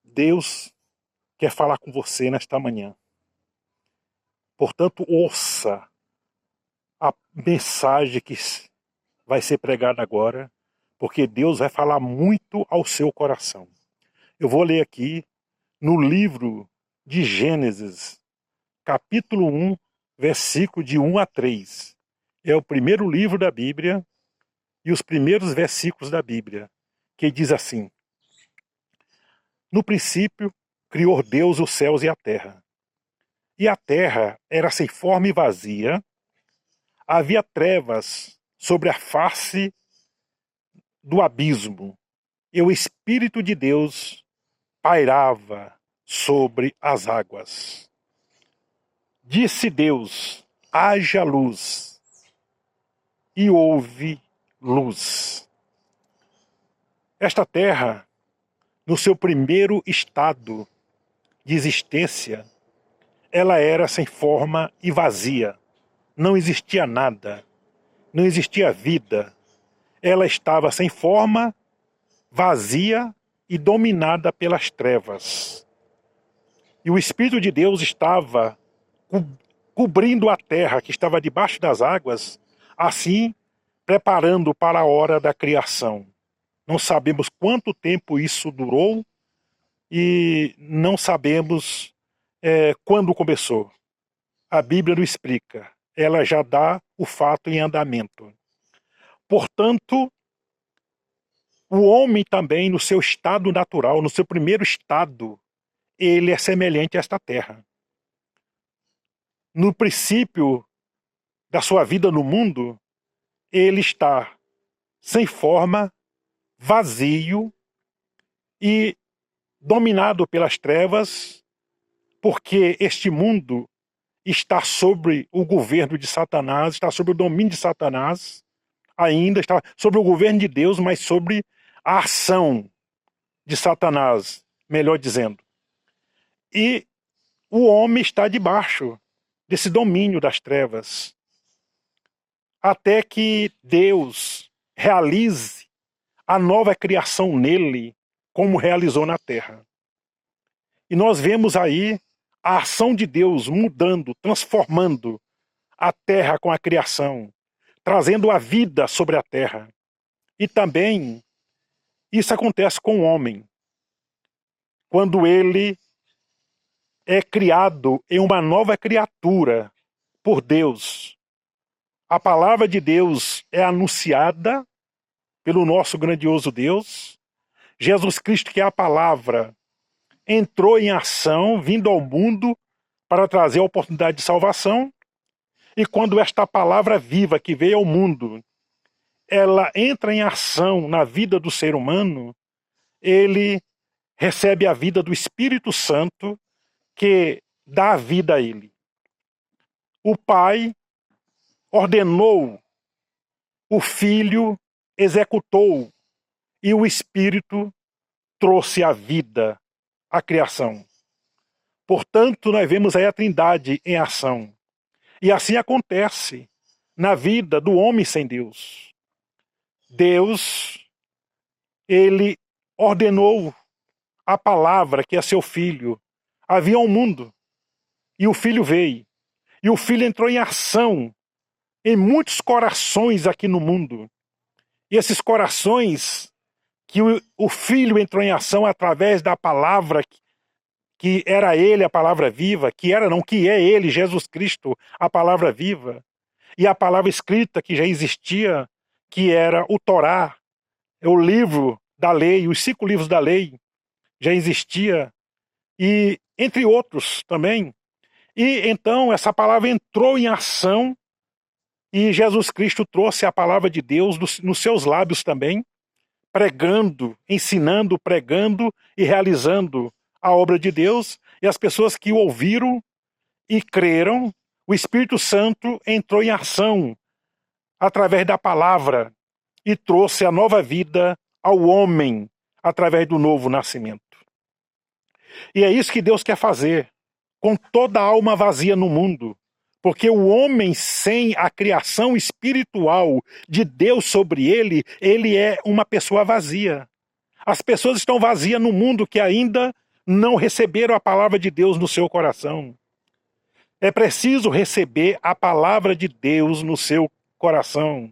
Deus quer falar com você nesta manhã. Portanto, ouça a mensagem que vai ser pregada agora, porque Deus vai falar muito ao seu coração. Eu vou ler aqui no livro de Gênesis, capítulo 1, versículo de 1 a 3. É o primeiro livro da Bíblia e os primeiros versículos da Bíblia, que diz assim: No princípio, criou Deus os céus e a terra. E a terra era sem forma e vazia, havia trevas sobre a face do abismo, e o Espírito de Deus pairava sobre as águas. Disse Deus: haja luz, e houve luz. Esta terra, no seu primeiro estado de existência, ela era sem forma e vazia. Não existia nada, não existia vida. Ela estava sem forma, vazia e dominada pelas trevas. E o Espírito de Deus estava cobrindo a terra que estava debaixo das águas, assim preparando para a hora da criação. Não sabemos quanto tempo isso durou e não sabemos quando começou. A Bíblia não explica. Ela já dá o fato em andamento. Portanto, o homem também, no seu estado natural, no seu primeiro estado, ele é semelhante a esta terra. No princípio da sua vida no mundo, ele está sem forma, vazio e dominado pelas trevas, porque este mundo está sobre o governo de Satanás, está sobre o domínio de Satanás, ainda está sobre o governo de Deus, mas sobre a ação de Satanás, melhor dizendo. E o homem está debaixo desse domínio das trevas, até que Deus realize a nova criação nele, como realizou na terra. E nós vemos aí a ação de Deus mudando, transformando a terra com a criação, trazendo a vida sobre a terra. E também isso acontece com o homem, quando ele é criado em uma nova criatura por Deus. A palavra de Deus é anunciada pelo nosso grandioso Deus. Jesus Cristo, que é a palavra, entrou em ação, vindo ao mundo para trazer a oportunidade de salvação. E quando esta palavra viva que veio ao mundo, ela entra em ação na vida do ser humano, ele recebe a vida do Espírito Santo, que dá a vida a ele. O Pai ordenou, o Filho executou, e o Espírito trouxe a vida à criação. Portanto, nós vemos aí a Trindade em ação. E assim acontece na vida do homem sem Deus. Deus, ele ordenou a palavra que é seu Filho. Havia um mundo, e o Filho veio. E o Filho entrou em ação em muitos corações aqui no mundo. E esses corações que o Filho entrou em ação através da palavra que era ele, a palavra viva, que é ele, Jesus Cristo, a palavra viva, e a palavra escrita que já existia, que era o Torá, o livro da lei, os 5 livros da lei, já existia, e entre outros também. E então essa palavra entrou em ação, e Jesus Cristo trouxe a palavra de Deus nos seus lábios também, pregando, ensinando, pregando e realizando a obra de Deus, e as pessoas que o ouviram e creram, o Espírito Santo entrou em ação através da palavra e trouxe a nova vida ao homem através do novo nascimento. E é isso que Deus quer fazer com toda a alma vazia no mundo, porque o homem sem a criação espiritual de Deus sobre ele, ele é uma pessoa vazia. As pessoas estão vazias no mundo que ainda não receberam a palavra de Deus no seu coração. É preciso receber a palavra de Deus no seu coração,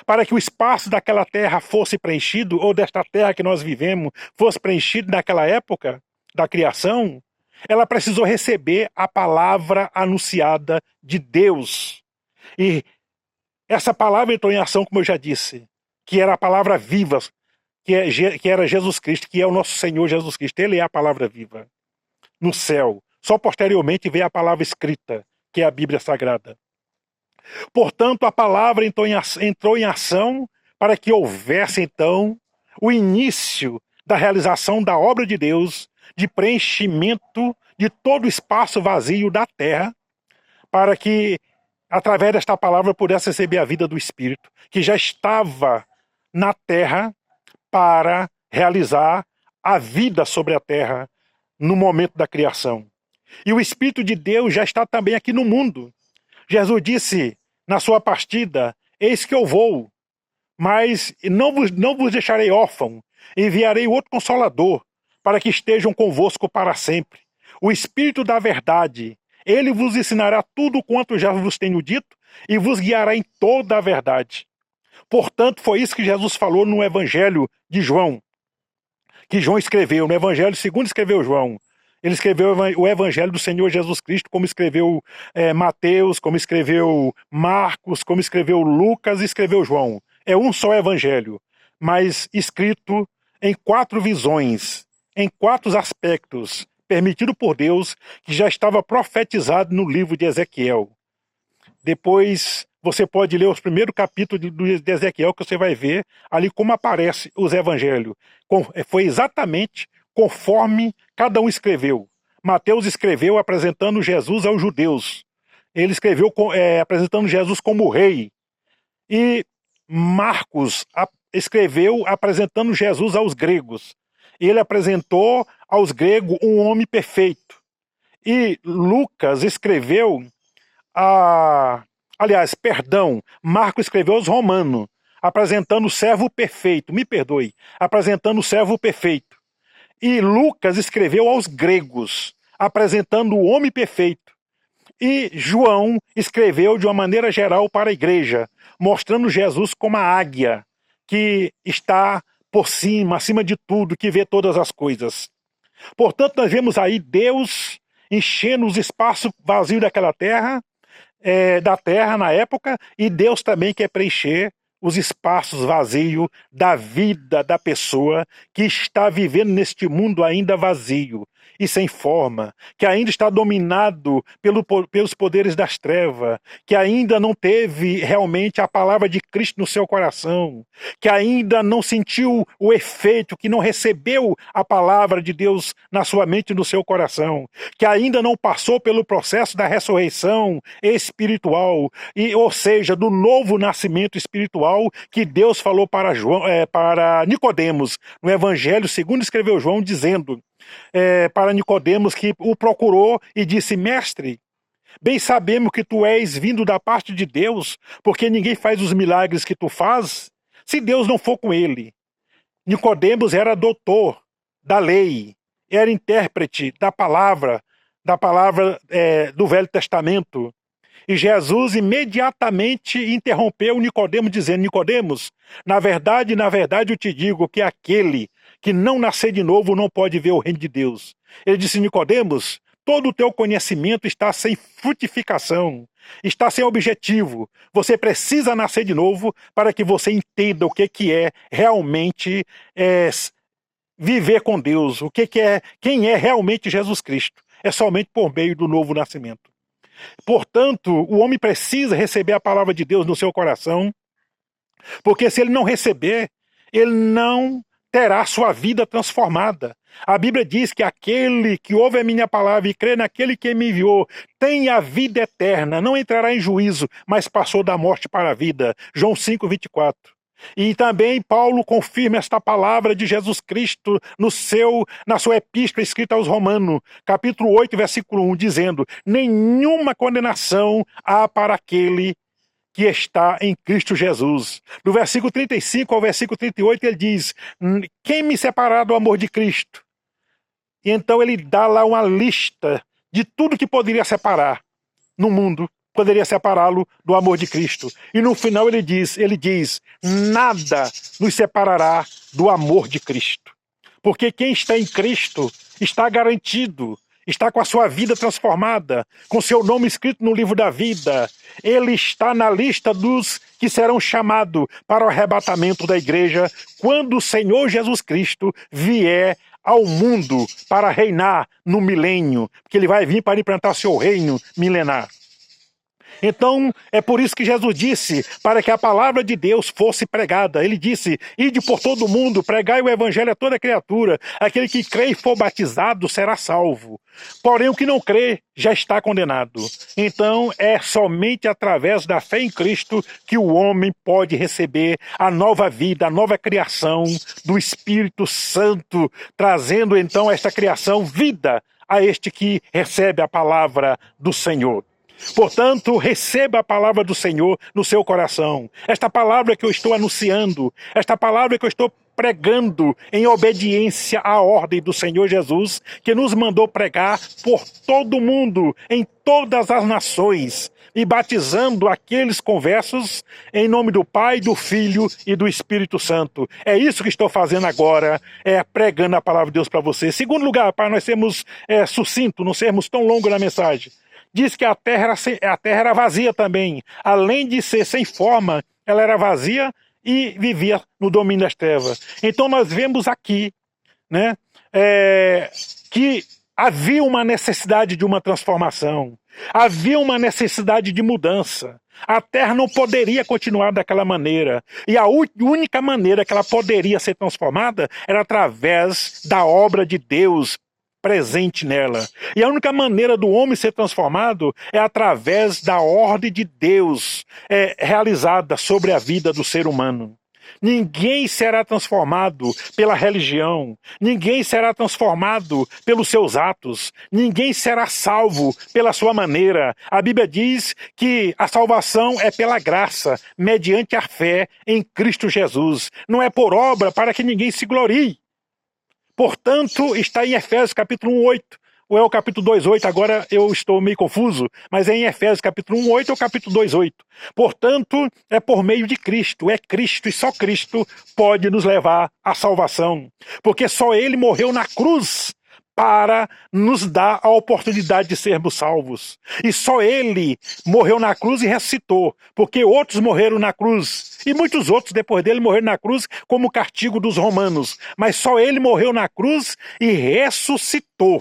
para que o espaço daquela terra fosse preenchido, ou desta terra que nós vivemos, fosse preenchido naquela época da criação. Ela precisou receber a palavra anunciada de Deus. E essa palavra entrou em ação, como eu já disse, que era a palavra viva, que era Jesus Cristo, que é o nosso Senhor Jesus Cristo. Ele é a palavra viva no céu. Só posteriormente veio a palavra escrita, que é a Bíblia Sagrada. Portanto, a palavra entrou em ação para que houvesse, então, o início da realização da obra de Deus, de preenchimento de todo o espaço vazio da terra, para que, através desta palavra, pudesse receber a vida do Espírito, que já estava na terra para realizar a vida sobre a terra no momento da criação. E o Espírito de Deus já está também aqui no mundo. Jesus disse na sua partida: eis que eu vou, mas não vos deixarei órfão, enviarei outro Consolador, para que estejam convosco para sempre. O Espírito da verdade, ele vos ensinará tudo quanto já vos tenho dito, e vos guiará em toda a verdade. Portanto, foi isso que Jesus falou no Evangelho de João, que João escreveu, no Evangelho segundo escreveu João. Ele escreveu o Evangelho do Senhor Jesus Cristo, como escreveu Mateus, como escreveu Marcos, como escreveu Lucas e escreveu João. É um só Evangelho, mas escrito em 4 visões, em 4 aspectos, permitido por Deus, que já estava profetizado no livro de Ezequiel. Depois você pode ler os primeiros capítulos de Ezequiel, que você vai ver ali como aparece os evangelhos. Foi exatamente conforme cada um escreveu. Mateus escreveu apresentando Jesus aos judeus. Ele escreveu apresentando Jesus como rei. E Marcos escreveu apresentando Jesus aos gregos. Ele apresentou aos gregos um homem perfeito. E Lucas escreveu Marcos escreveu aos romanos, apresentando o servo perfeito, apresentando o servo perfeito. E Lucas escreveu aos gregos, apresentando o homem perfeito. E João escreveu de uma maneira geral para a igreja, mostrando Jesus como a águia, que está por cima, acima de tudo, que vê todas as coisas. Portanto, nós vemos aí Deus enchendo os espaços vazios daquela terra, da terra na época, e Deus também quer preencher os espaços vazios da vida da pessoa que está vivendo neste mundo ainda vazio e sem forma, que ainda está dominado pelos poderes das trevas, que ainda não teve realmente a palavra de Cristo no seu coração, que ainda não sentiu o efeito, que não recebeu a palavra de Deus na sua mente e no seu coração, que ainda não passou pelo processo da ressurreição espiritual, ou seja, do novo nascimento espiritual que Deus falou para Nicodemos, no Evangelho segundo escreveu João, dizendo para Nicodemos, que o procurou e disse: mestre, bem sabemos que tu és vindo da parte de Deus, porque ninguém faz os milagres que tu faz, se Deus não for com ele. Nicodemos era doutor da lei, era intérprete da palavra do Velho Testamento. E Jesus imediatamente interrompeu Nicodemos, dizendo: Nicodemos, na verdade eu te digo que aquele que não nascer de novo não pode ver o reino de Deus. Ele disse: Nicodemos, todo o teu conhecimento está sem frutificação, está sem objetivo. Você precisa nascer de novo para que você entenda o que é realmente viver com Deus, quem é realmente Jesus Cristo. É somente por meio do novo nascimento. Portanto, o homem precisa receber a palavra de Deus no seu coração, porque se ele não receber, ele não terá sua vida transformada. A Bíblia diz que aquele que ouve a minha palavra e crê naquele que me enviou tem a vida eterna, não entrará em juízo, mas passou da morte para a vida. João 5:24. E também Paulo confirma esta palavra de Jesus Cristo na sua epístola escrita aos Romanos, capítulo 8, versículo 1, dizendo: nenhuma condenação há para aquele que está em Cristo Jesus. Do versículo 35 ao versículo 38 ele diz: quem me separar do amor de Cristo? E então ele dá lá uma lista de tudo que poderia separar no mundo, poderia separá-lo do amor de Cristo. E no final ele diz, nada nos separará do amor de Cristo. Porque quem está em Cristo está garantido, está com a sua vida transformada, com seu nome escrito no livro da vida. Ele está na lista dos que serão chamados para o arrebatamento da igreja quando o Senhor Jesus Cristo vier ao mundo para reinar no milênio, porque ele vai vir para implantar seu reino milenar. Então, é por isso que Jesus disse, para que a palavra de Deus fosse pregada. Ele disse, ide por todo mundo, pregai o evangelho a toda criatura. Aquele que crê e for batizado será salvo. Porém, o que não crê já está condenado. Então, é somente através da fé em Cristo que o homem pode receber a nova vida, a nova criação do Espírito Santo, trazendo então esta criação vida a este que recebe a palavra do Senhor. Portanto, receba a palavra do Senhor no seu coração. Esta palavra que eu estou anunciando, esta palavra que eu estou pregando em obediência à ordem do Senhor Jesus, que nos mandou pregar por todo o mundo, em todas as nações, e batizando aqueles conversos em nome do Pai, do Filho e do Espírito Santo. É isso que estou fazendo agora, pregando a palavra de Deus para você. Segundo lugar, para nós sermos sucintos, não sermos tão longos na mensagem, diz que a terra era vazia também. Além de ser sem forma, ela era vazia e vivia no domínio das trevas. Então nós vemos aqui, né, que havia uma necessidade de uma transformação. Havia uma necessidade de mudança. A terra não poderia continuar daquela maneira. E a única maneira que ela poderia ser transformada era através da obra de Deus presente nela. E a única maneira do homem ser transformado é através da ordem de Deus realizada sobre a vida do ser humano. Ninguém será transformado pela religião, ninguém será transformado pelos seus atos, ninguém será salvo pela sua maneira. A Bíblia diz que a salvação é pela graça, mediante a fé em Cristo Jesus. Não é por obra para que ninguém se glorie. Portanto, está em Efésios capítulo 1:8, ou é o capítulo 2:8, agora eu estou meio confuso, mas é em Efésios capítulo 1:8 ou capítulo 2:8. Portanto, é por meio de Cristo, é Cristo e só Cristo pode nos levar à salvação, porque só Ele morreu na cruz para nos dar a oportunidade de sermos salvos. E só Ele morreu na cruz e ressuscitou, porque outros morreram na cruz, e muitos outros depois dele morreram na cruz como castigo dos romanos. Mas só Ele morreu na cruz e ressuscitou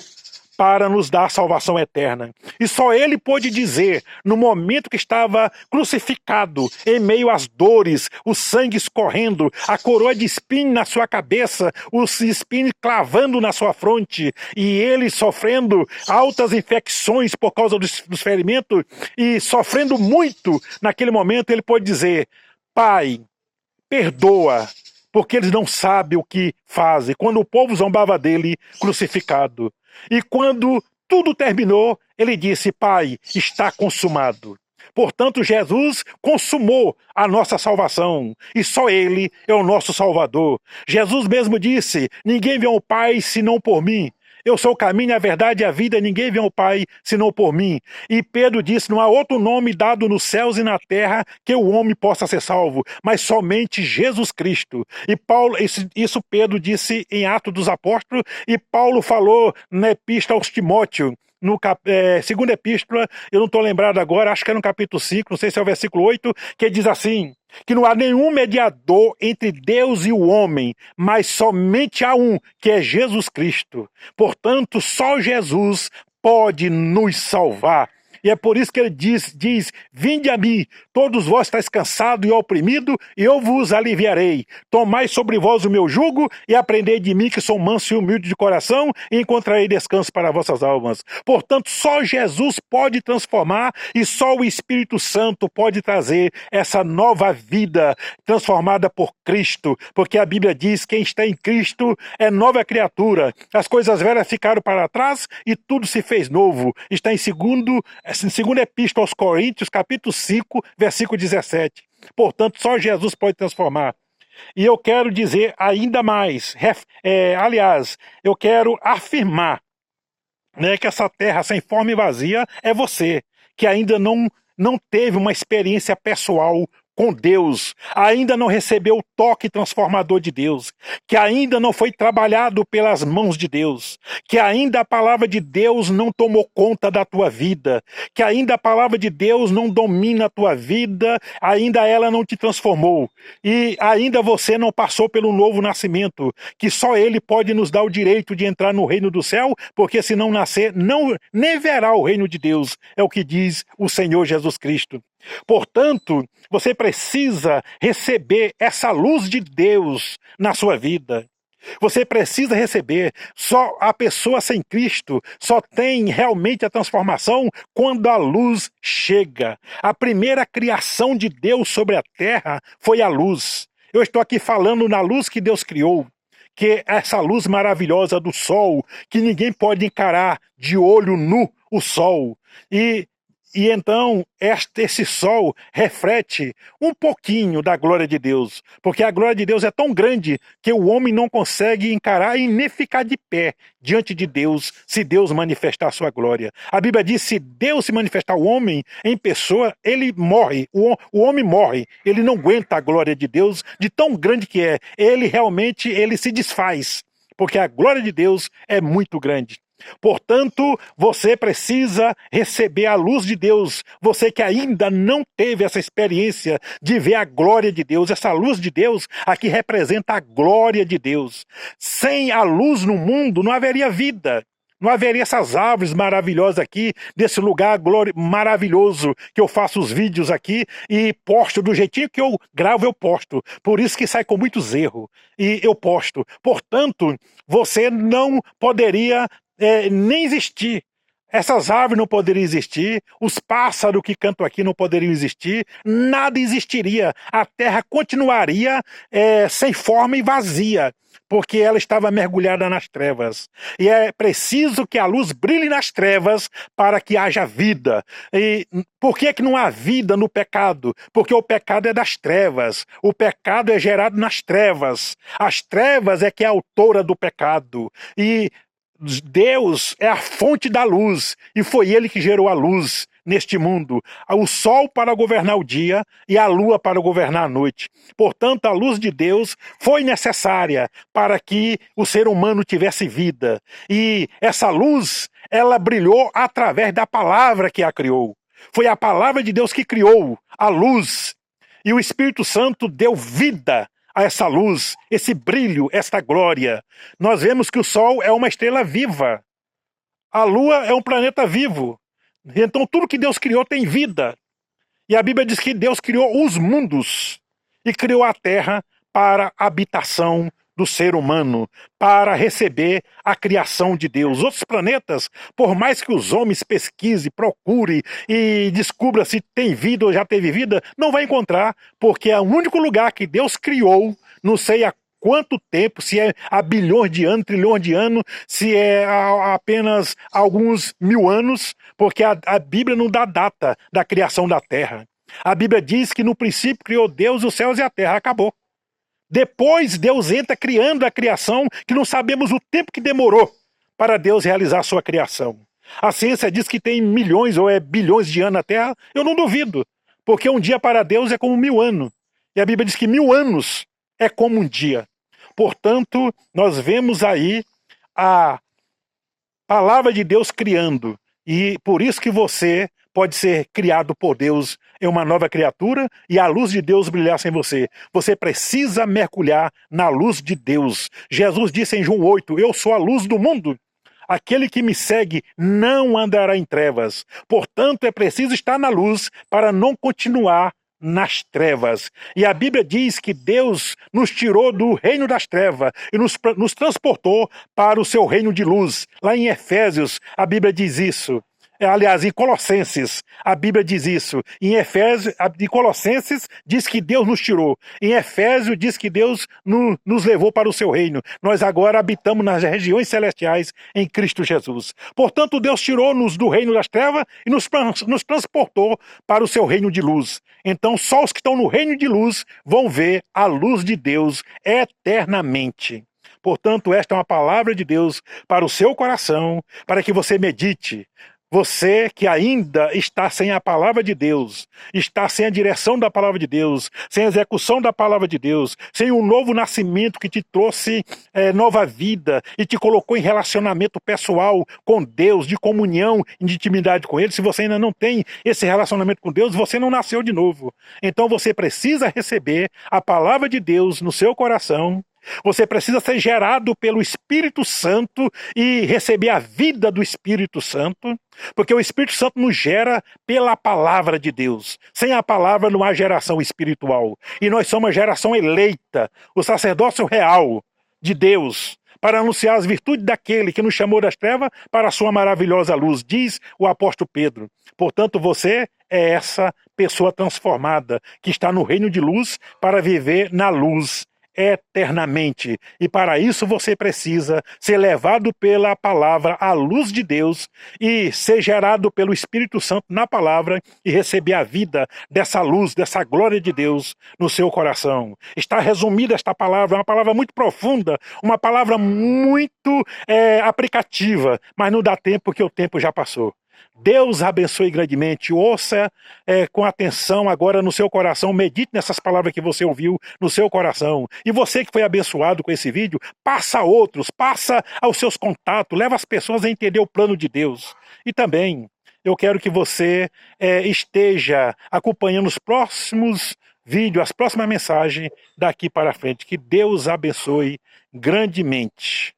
para nos dar a salvação eterna. E só Ele pôde dizer, no momento que estava crucificado, em meio às dores, o sangue escorrendo, a coroa de espinho na sua cabeça, os espinhos clavando na sua fronte, e ele sofrendo altas infecções por causa dos ferimentos, e sofrendo muito naquele momento, ele pôde dizer, Pai, perdoa, porque eles não sabem o que fazem. Quando o povo zombava dele, crucificado. E quando tudo terminou, ele disse, Pai, está consumado. Portanto, Jesus consumou a nossa salvação, e só Ele é o nosso Salvador. Jesus mesmo disse, ninguém vê ao Pai senão por mim. Eu sou o caminho, a verdade e a vida, ninguém vê ao Pai senão por mim. E Pedro disse, não há outro nome dado nos céus e na terra que o homem possa ser salvo, mas somente Jesus Cristo. E Paulo, isso Pedro disse em Atos dos Apóstolos, e Paulo falou na Epístola aos Timóteo, segunda epístola, eu não estou lembrado agora, acho que é no capítulo 5, não sei se é o versículo 8, que diz assim, que não há nenhum mediador entre Deus e o homem, mas somente há um, que é Jesus Cristo. Portanto, só Jesus pode nos salvar. E é por isso que ele diz, vinde a mim, todos vós estáis cansados e oprimidos, e eu vos aliviarei. Tomai sobre vós o meu jugo, e aprendei de mim, que sou manso e humilde de coração, e encontrarei descanso para vossas almas. Portanto, só Jesus pode transformar, e só o Espírito Santo pode trazer essa nova vida, transformada por Cristo, porque a Bíblia diz, quem está em Cristo é nova criatura. As coisas velhas ficaram para trás, e tudo se fez novo. Está em segunda epístola aos Coríntios, capítulo 5, versículo 17. Portanto, só Jesus pode transformar. E eu quero dizer ainda mais, aliás, eu quero afirmar, né, que essa terra sem forma e vazia é você, que ainda não teve uma experiência pessoal com Deus, ainda não recebeu o toque transformador de Deus, que ainda não foi trabalhado pelas mãos de Deus, que ainda a palavra de Deus não tomou conta da tua vida, que ainda a palavra de Deus não domina a tua vida, ainda ela não te transformou, e ainda você não passou pelo novo nascimento, que só Ele pode nos dar o direito de entrar no reino do céu, porque se não nascer, nem verá o reino de Deus, é o que diz o Senhor Jesus Cristo. Portanto, você precisa receber essa luz de Deus na sua vida. Você precisa receber. Só a pessoa sem Cristo só tem realmente a transformação quando a luz chega. A primeira criação de Deus sobre a terra foi a luz. Eu estou aqui falando na luz que Deus criou, que é essa luz maravilhosa do sol, que ninguém pode encarar de olho nu o sol. E então esse sol reflete um pouquinho da glória de Deus, porque a glória de Deus é tão grande que o homem não consegue encarar e nem ficar de pé diante de Deus se Deus manifestar a sua glória. A Bíblia diz: se Deus se manifestar o homem em pessoa, ele morre, o homem morre, ele não aguenta a glória de Deus de tão grande que é. Ele realmente se desfaz, porque a glória de Deus é muito grande. Portanto, você precisa receber a luz de Deus. Você que ainda não teve essa experiência de ver a glória de Deus, essa luz de Deus aqui representa a glória de Deus. Sem a luz no mundo não haveria vida. Não haveria essas árvores maravilhosas aqui, desse lugar maravilhoso que eu faço os vídeos aqui e posto do jeitinho que eu gravo, eu posto. Por isso que sai com muitos erros e eu posto. Portanto, você não poderia nem existir. Essas árvores não poderiam existir, os pássaros que cantam aqui não poderiam existir, nada existiria. A terra continuaria sem forma e vazia, porque ela estava mergulhada nas trevas. E é preciso que a luz brilhe nas trevas para que haja vida. E por que não há vida no pecado? Porque o pecado é das trevas. O pecado é gerado nas trevas. As trevas é que é a autora do pecado. E Deus é a fonte da luz, e foi Ele que gerou a luz neste mundo, o sol para governar o dia e a lua para governar a noite. Portanto, a luz de Deus foi necessária para que o ser humano tivesse vida. E essa luz, ela brilhou através da palavra que a criou. Foi a palavra de Deus que criou a luz, e o Espírito Santo deu vida a essa luz, esse brilho, esta glória. Nós vemos que o Sol é uma estrela viva. A Lua é um planeta vivo. Então tudo que Deus criou tem vida. E a Bíblia diz que Deus criou os mundos e criou a Terra para a habitação do ser humano, para receber a criação de Deus. Outros planetas, por mais que os homens pesquisem, procurem e descubra se tem vida ou já teve vida, não vai encontrar, porque é o único lugar que Deus criou, não sei há quanto tempo, se é há bilhões de anos, trilhões de anos, se é há apenas alguns mil anos, porque a Bíblia não dá data da criação da Terra. A Bíblia diz que no princípio criou Deus os céus e a terra, acabou. Depois Deus entra criando a criação, que não sabemos o tempo que demorou para Deus realizar a sua criação. A ciência diz que tem milhões ou bilhões de anos na Terra, eu não duvido, porque um dia para Deus é como 1000 anos. E a Bíblia diz que 1000 anos é como um dia. Portanto, nós vemos aí a palavra de Deus criando, e por isso que você pode ser criado por Deus em uma nova criatura e a luz de Deus brilhasse em você. Você precisa mergulhar na luz de Deus. Jesus disse em João 8, eu sou a luz do mundo. Aquele que me segue não andará em trevas. Portanto, é preciso estar na luz para não continuar nas trevas. E a Bíblia diz que Deus nos tirou do reino das trevas e nos transportou para o seu reino de luz. Lá em Efésios, a Bíblia diz isso. Aliás, em Colossenses, a Bíblia diz isso. Em Efésios, em Colossenses, diz que Deus nos tirou. Em Efésios, diz que Deus nos levou para o seu reino. Nós agora habitamos nas regiões celestiais em Cristo Jesus. Portanto, Deus tirou-nos do reino das trevas e nos transportou para o seu reino de luz. Então, só os que estão no reino de luz vão ver a luz de Deus eternamente. Portanto, esta é uma palavra de Deus para o seu coração, para que você medite. Você que ainda está sem a palavra de Deus, está sem a direção da palavra de Deus, sem a execução da palavra de Deus, sem um novo nascimento que te trouxe nova vida e te colocou em relacionamento pessoal com Deus, de comunhão, de intimidade com Ele. Se você ainda não tem esse relacionamento com Deus, você não nasceu de novo. Então você precisa receber a palavra de Deus no seu coração. Você precisa ser gerado pelo Espírito Santo e receber a vida do Espírito Santo, porque o Espírito Santo nos gera pela palavra de Deus. Sem a palavra não há geração espiritual. E nós somos a geração eleita, o sacerdócio real de Deus, para anunciar as virtudes daquele que nos chamou das trevas para a sua maravilhosa luz, diz o apóstolo Pedro. Portanto, você é essa pessoa transformada, que está no reino de luz para viver na luz eternamente. E para isso você precisa ser levado pela palavra à luz de Deus e ser gerado pelo Espírito Santo na palavra e receber a vida dessa luz, dessa glória de Deus no seu coração. Está resumida esta palavra, uma palavra muito profunda, uma palavra muito aplicativa, mas não dá tempo porque o tempo já passou. Deus abençoe grandemente. Ouça com atenção agora no seu coração, medite nessas palavras que você ouviu no seu coração. E você que foi abençoado com esse vídeo, passa a outros, passa aos seus contatos, leva as pessoas a entender o plano de Deus. E também eu quero que você esteja acompanhando os próximos vídeos, as próximas mensagens daqui para frente. Que Deus abençoe grandemente.